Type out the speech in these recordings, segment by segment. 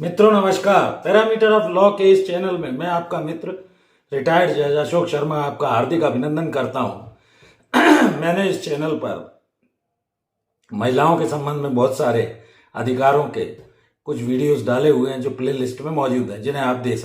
मित्रों नमस्कार। Parameter of law के इस चैनल में मैं आपका मित्र रिटायर्ड जज अशोक शर्मा आपका हार्दिक अभिनंदन करता हूं। मैंने इस चैनल पर महिलाओं के संबंध में बहुत सारे अधिकारों के कुछ वीडियोस डाले हुए हैं जो प्ले लिस्ट में मौजूद हैं, जिन्हें आप देख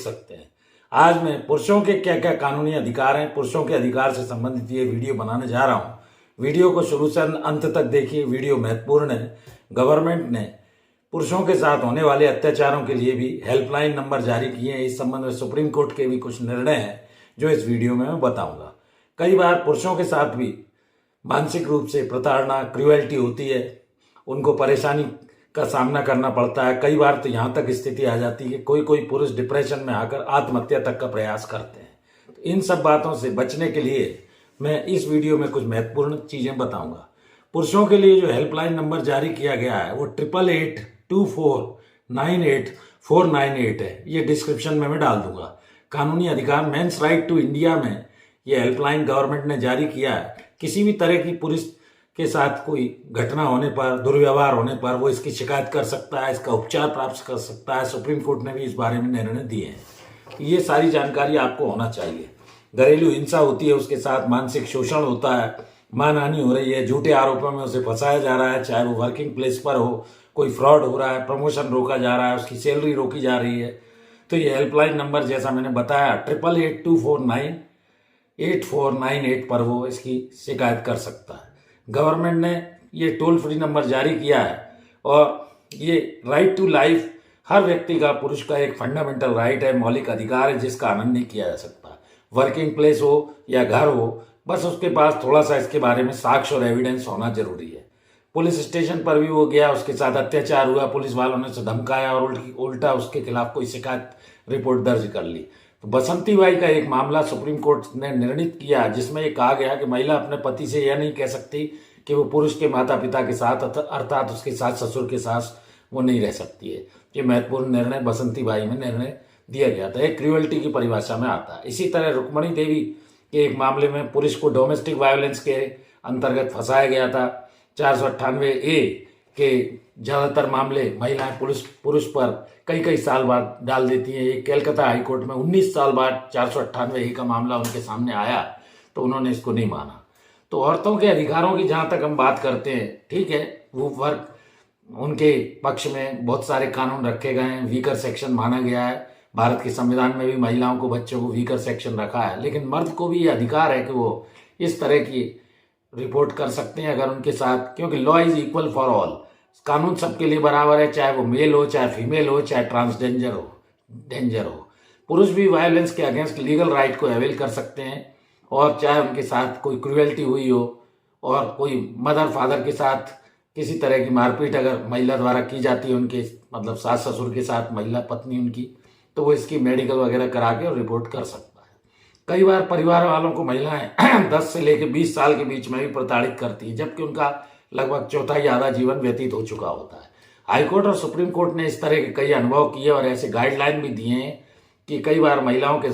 सकते हैं। आज मैं पुरुषों के क्या क्या कानूनी अधिकार हैं, पुरुषों के अधिकार से संबंधित ये वीडियो बनाने जा रहा हूं। वीडियो को शुरू से अंत तक देखिए, वीडियो महत्वपूर्ण है। गवर्नमेंट ने पुरुषों के साथ होने वाले अत्याचारों के लिए भी हेल्पलाइन नंबर जारी किए हैं। इस संबंध में सुप्रीम कोर्ट के भी कुछ निर्णय हैं जो इस वीडियो में मैं बताऊंगा। कई बार पुरुषों के साथ भी मानसिक रूप से प्रताड़ना, क्रूएल्टी होती है, उनको परेशानी का सामना करना पड़ता है। कई बार तो यहाँ तक स्थिति आ जाती है कोई पुरुष डिप्रेशन में आकर आत्महत्या तक का प्रयास करते हैं। तो इन सब बातों से बचने के लिए मैं इस वीडियो में कुछ महत्वपूर्ण चीजें बताऊंगा। पुरुषों के लिए जो हेल्पलाइन नंबर जारी किया गया है वो 8882498498 है। ये डिस्क्रिप्शन में मैं डाल दूंगा। कानूनी अधिकार मेंस राइट टू इंडिया में ये हेल्पलाइन गवर्नमेंट ने जारी किया है। किसी भी तरह की पुरुष के साथ कोई घटना होने पर, दुर्व्यवहार होने पर वो इसकी शिकायत कर सकता है, इसका उपचार प्राप्त कर सकता है। सुप्रीम कोर्ट ने भी इस बारे में निर्णय दिए हैं। ये सारी जानकारी आपको होना चाहिए। घरेलू हिंसा होती है, उसके साथ मानसिक शोषण होता है, मानहानि हो रही है, झूठे आरोपों में उसे फंसाया जा रहा है, चाहे वो वर्किंग प्लेस पर हो, कोई फ्रॉड हो रहा है, प्रमोशन रोका जा रहा है, उसकी सैलरी रोकी जा रही है, तो ये हेल्पलाइन नंबर जैसा मैंने बताया 8882498498 पर वो इसकी शिकायत कर सकता है। गवर्नमेंट ने ये टोल फ्री नंबर जारी किया है और ये राइट टू लाइफ हर व्यक्ति का, पुरुष का एक फंडामेंटल राइट है, मौलिक अधिकार है जिसका आनंद नहीं किया जा सकता। वर्किंग प्लेस हो या घर हो, बस उसके पास थोड़ा सा इसके बारे में साक्ष्य और एविडेंस होना जरूरी है। पुलिस स्टेशन पर भी वो गया, उसके साथ अत्याचार हुआ, पुलिस वालों ने उसे धमकाया और उल्टा उसके खिलाफ कोई शिकायत रिपोर्ट दर्ज कर ली। तो बसंती बाई का एक मामला सुप्रीम कोर्ट ने निर्णित किया जिसमें ये कहा गया कि महिला अपने पति से यह नहीं कह सकती कि वो पुरुष के माता पिता के साथ अर्थात उसके सास ससुर के साथ वो नहीं रह सकती है। ये महत्वपूर्ण निर्णय बसंती बाई में निर्णय दिया गया था। एक क्रूएल्टी की परिभाषा में आता है। इसी तरह रुक्मणी देवी के एक मामले में पुरुष को डोमेस्टिक वायलेंस के अंतर्गत फंसाया गया था। 498A के ज्यादातर मामले महिलाएं पुरुष पर कई साल बाद डाल देती हैं। ये कलकत्ता हाईकोर्ट में 19 साल बाद 498A का मामला उनके सामने आया तो उन्होंने इसको नहीं माना। तो औरतों के अधिकारों की जहां तक हम बात करते हैं, ठीक है, वो वर्ग उनके पक्ष में बहुत सारे कानून रखे गए हैं। वीकर सेक्शन माना गया है। भारत के संविधान में भी महिलाओं को, बच्चों को वीकर सेक्शन रखा है। लेकिन मर्द को भी ये अधिकार है कि वो इस तरह की रिपोर्ट कर सकते हैं अगर उनके साथ, क्योंकि law is equal for all. कानून सबके लिए बराबर है, चाहे वो मेल हो, चाहे फीमेल हो, चाहे ट्रांसजेंडर हो। पुरुष भी वायलेंस के अगेंस्ट लीगल राइट को अवेल कर सकते हैं, और चाहे उनके साथ कोई क्रूएल्टी हुई हो और कोई मदर फादर के साथ किसी तरह की मारपीट अगर महिला द्वारा की जाती है, उनके मतलब सास ससुर के साथ महिला पत्नी उनकी, तो वो इसकी मेडिकल वगैरह करा के और रिपोर्ट कर सकता है। कई बार परिवार वालों को महिलाएं 10 से लेकर 20 साल के बीच में भी प्रताड़ित करती है, जबकि उनका लगभग चौथाई आधा जीवन व्यतीत हो चुका होता है। हाईकोर्ट और सुप्रीम कोर्ट ने इस तरह के कई अनुभव किए और ऐसे गाइडलाइन भी दिए हैं कि कई बार महिलाओं के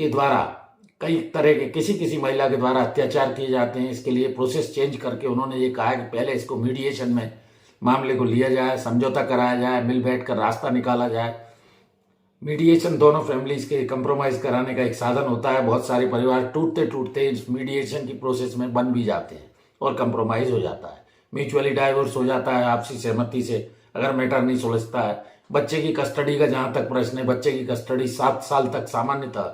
द्वारा कई तरह के किसी महिला के द्वारा अत्याचार किए जाते हैं। इसके लिए प्रोसेस चेंज करके उन्होंने ये कहा कि पहले इसको मीडिएशन में मामले को लिया जाए, समझौता कराया जाए, मिल बैठ कर रास्ता निकाला जाए। मीडिएशन दोनों फैमिलीज के कंप्रोमाइज कराने का एक साधन होता है। बहुत सारे परिवार टूटते इस मीडिएशन की प्रोसेस में बन भी जाते हैं और कंप्रोमाइज हो जाता है, म्यूचुअली डाइवोर्स हो जाता है आपसी सहमति से, अगर मैटर नहीं सुलझता है। बच्चे की कस्टडी का जहां तक प्रश्न है, बच्चे की कस्टडी 7 साल तक सामान्यतः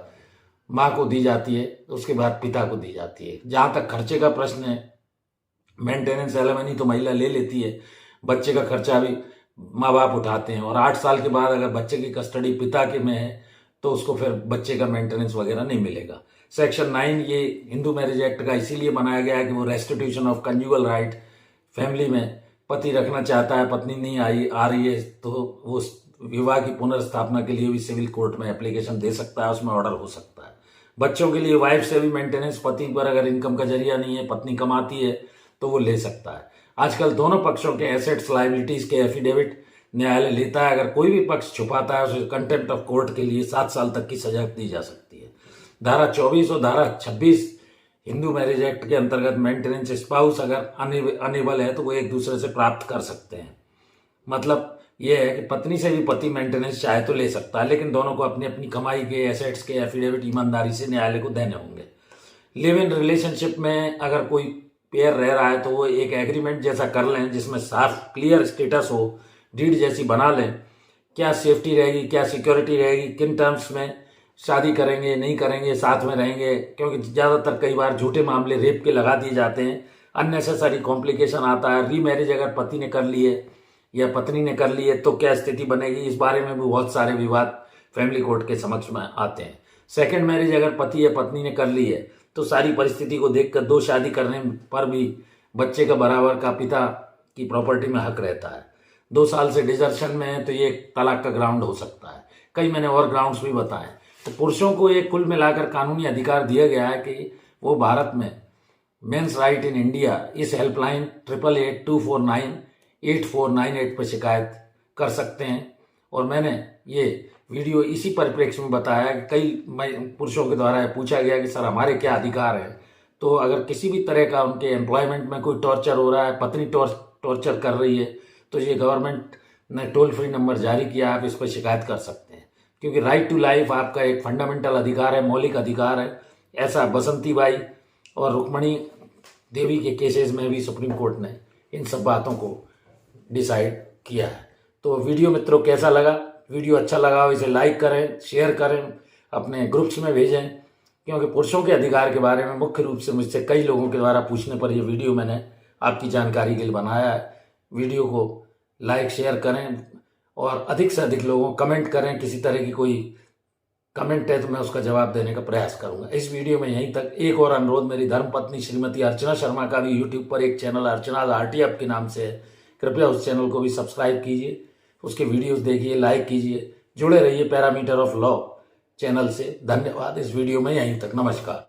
माँ को दी जाती है, उसके बाद पिता को दी जाती है। जहां तक खर्चे का प्रश्न है, मेंटेनेंस एलिमनी तो महिला ले लेती है, बच्चे का खर्चा भी माँ बाप उठाते हैं। और 8 साल के बाद अगर बच्चे की कस्टडी पिता के में है तो उसको फिर बच्चे का मेंटेनेंस वगैरह नहीं मिलेगा। सेक्शन 9 ये हिंदू मैरिज एक्ट का इसीलिए बनाया गया है कि वो restitution of conjugal right, family में पति रखना चाहता है, पत्नी नहीं आ रही है, तो वो विवाह की पुनर्स्थापना के लिए भी सिविल कोर्ट में एप्लीकेशन दे सकता है, उसमें ऑर्डर हो सकता है। बच्चों के लिए वाइफ से भी मेंटेनेंस, पति पर अगर इनकम का जरिया नहीं है, पत्नी कमाती है, तो वो ले सकता है। आजकल दोनों पक्षों के एसेट्स लायबिलिटीज के एफिडेविट न्यायालय लेता है। अगर कोई भी पक्ष छुपाता है उसे कंटेम्प्ट ऑफ कोर्ट के लिए 7 साल तक की सजा दी जा सकती है। धारा 24 और धारा 26 हिंदू मैरिज एक्ट के अंतर्गत मेंटेनेंस स्पाउस अगर अनेबल है तो वो एक दूसरे से प्राप्त कर सकते हैं। मतलब ये है कि पत्नी से भी पति मेंटेनेंस चाहे तो ले सकता है, लेकिन दोनों को अपनी अपनी कमाई के एसेट्स के एफिडेविट ईमानदारी से न्यायालय को देने होंगे। लिव इन रिलेशनशिप में अगर कोई पेयर रह रहा है तो वो एक एग्रीमेंट जैसा कर लें जिसमें साफ क्लियर स्टेटस हो, डीड जैसी बना लें, क्या सेफ्टी रहेगी, क्या सिक्योरिटी रहेगी, किन टर्म्स में शादी करेंगे, नहीं करेंगे, साथ में रहेंगे, क्योंकि ज़्यादातर कई बार झूठे मामले रेप के लगा दिए जाते हैं, अननेसेसरी कॉम्प्लिकेशन आता है। रीमैरिज अगर पति ने कर ली है या पत्नी ने कर ली है तो क्या स्थिति बनेगी, इस बारे में भी बहुत सारे विवाद फैमिली कोर्ट के समक्ष में आते हैं। सेकंड मैरिज अगर पति या पत्नी ने कर ली है तो सारी परिस्थिति को देखकर दो शादी करने पर भी बच्चे का बराबर का पिता की प्रॉपर्टी में हक रहता है। 2 साल से डिजर्शन में है तो ये तलाक का ग्राउंड हो सकता है। कई मैंने और ग्राउंड्स भी बताए। तो पुरुषों को एक कुल मिलाकर कानूनी अधिकार दिया गया है कि वो भारत में मेंस राइट इन इंडिया इस हेल्पलाइन 8882498498 पर शिकायत कर सकते हैं। और मैंने ये वीडियो इसी परिप्रेक्ष्य में बताया कि कई पुरुषों के द्वारा पूछा गया कि सर हमारे क्या अधिकार है। तो अगर किसी भी तरह का उनके एम्प्लॉयमेंट में कोई टॉर्चर हो रहा है, पत्नी टॉर्चर कर रही है, तो ये गवर्नमेंट ने टोल फ्री नंबर जारी किया, आप इस पर शिकायत कर सकते हैं। क्योंकि राइट टू लाइफ आपका एक फंडामेंटल अधिकार है, मौलिक अधिकार है। ऐसा बसंती बाई और रुक्मणी देवी के केसेस में भी सुप्रीम कोर्ट ने इन सब बातों को डिसाइड किया है। तो वीडियो मित्रों कैसा लगा? वीडियो अच्छा लगा हो इसे लाइक करें, शेयर करें, अपने ग्रुप्स में भेजें, क्योंकि पुरुषों के अधिकार के बारे में मुख्य रूप से मुझसे कई लोगों के द्वारा पूछने पर यह वीडियो मैंने आपकी जानकारी के लिए बनाया है। वीडियो को लाइक शेयर करें और अधिक से अधिक लोगों कमेंट करें। किसी तरह की कोई कमेंट है तो मैं उसका जवाब देने का प्रयास करूंगा। इस वीडियो में यहीं तक। एक और अनुरोध, मेरी धर्मपत्नी श्रीमती अर्चना शर्मा का भी यूट्यूब पर एक चैनल अर्चना आरटीएफ के नाम से है, कृपया उस चैनल को भी सब्सक्राइब कीजिए, उसके वीडियोस देखिए, लाइक कीजिए, जुड़े रहिए पैरामीटर ऑफ लॉ चैनल से। धन्यवाद। इस वीडियो में यहीं तक। नमस्कार।